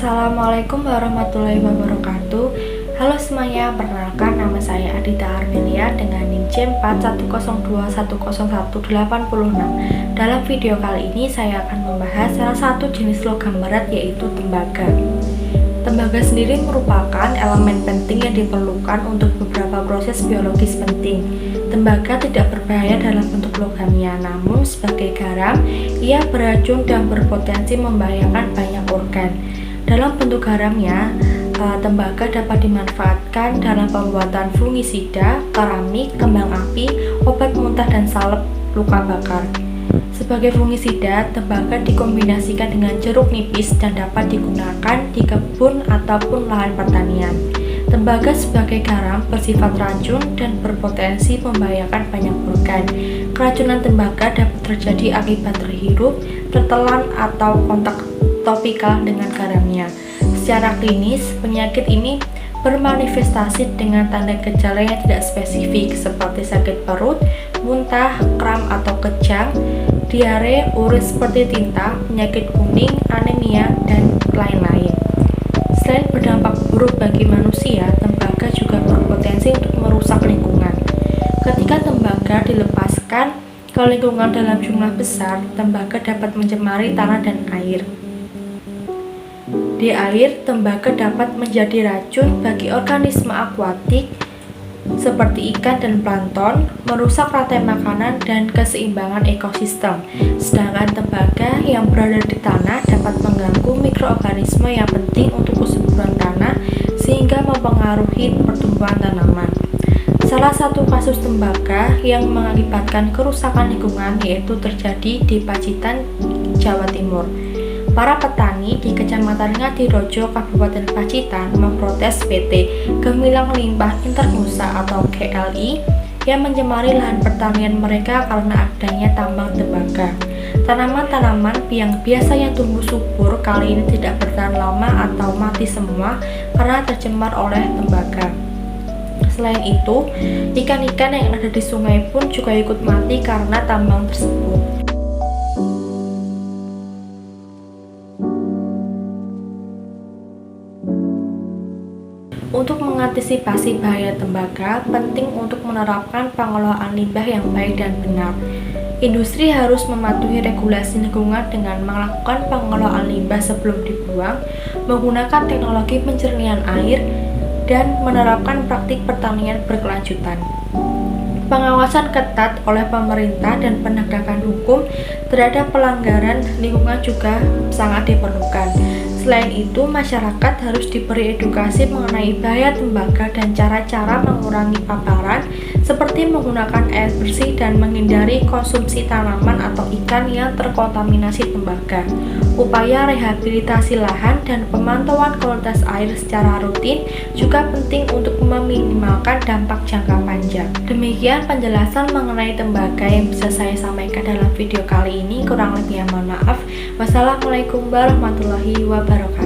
Assalamualaikum warahmatullahi wabarakatuh. Halo semuanya, perkenalkan nama saya Adita Armelia dengan NIM C410210186. Dalam video kali ini saya akan membahas salah satu jenis logam berat, yaitu tembaga. Tembaga sendiri merupakan elemen penting yang diperlukan untuk beberapa proses biologis penting. Tembaga tidak berbahaya dalam bentuk logamnya, namun sebagai garam, ia beracun dan berpotensi membahayakan banyak organ. Dalam bentuk garamnya, tembaga dapat dimanfaatkan dalam pembuatan fungisida, keramik, kembang api, obat muntah, dan salep luka bakar. Sebagai fungisida, tembaga dikombinasikan dengan jeruk nipis dan dapat digunakan di kebun ataupun lahan pertanian. Tembaga sebagai garam bersifat racun dan berpotensi membahayakan banyak organ. Keracunan tembaga dapat terjadi akibat terhirup, tertelan, atau kontak topikal dengan garamnya. Secara klinis, penyakit ini bermanifestasi dengan tanda gejala yang tidak spesifik seperti sakit perut, muntah, kram atau kejang, diare, urin seperti tinta, penyakit kuning, anemia, dan lain-lain. Selain berdampak buruk bagi manusia, tembaga juga berpotensi untuk merusak lingkungan. Ketika tembaga dilepaskan ke lingkungan dalam jumlah besar, tembaga dapat mencemari tanah dan air. Di air, tembaga dapat menjadi racun bagi organisme akuatik seperti ikan dan plankton, merusak rantai makanan dan keseimbangan ekosistem. Sedangkan tembaga yang berada di tanah dapat mengganggu mikroorganisme yang penting untuk kesuburan tanah sehingga mempengaruhi pertumbuhan tanaman. Salah satu kasus tembaga yang mengakibatkan kerusakan lingkungan yaitu terjadi di Pacitan, Jawa Timur. Para petani di Kecamatan Ngadirojo, Kabupaten Pacitan memprotes PT Gemilang Limpah Internusa atau GLI yang mencemari lahan pertanian mereka karena adanya tambang tembaga. Tanaman-tanaman yang biasanya tumbuh subur kali ini tidak bertahan lama atau mati semua karena tercemar oleh tembaga. Selain itu, ikan-ikan yang ada di sungai pun juga ikut mati karena tambang tersebut. Untuk mengantisipasi bahaya tembaga, penting untuk menerapkan pengelolaan limbah yang baik dan benar. Industri harus mematuhi regulasi lingkungan dengan melakukan pengelolaan limbah sebelum dibuang, menggunakan teknologi pencernaan air, dan menerapkan praktik pertanian berkelanjutan. Pengawasan ketat oleh pemerintah dan penegakan hukum terhadap pelanggaran lingkungan juga sangat diperlukan. Selain itu, masyarakat harus diberi edukasi mengenai bahaya tembaga dan cara-cara mengurangi paparan, seperti menggunakan air bersih dan menghindari konsumsi tanaman atau ikan yang terkontaminasi tembaga. Upaya rehabilitasi lahan dan pemantauan kualitas air secara rutin juga penting untuk meminimalkan dampak jangka panjang. Demikian penjelasan mengenai tembaga yang bisa saya sampaikan dalam video kali ini. Kurang lebihnya mohon maaf. Wassalamualaikum warahmatullahi wabarakatuh.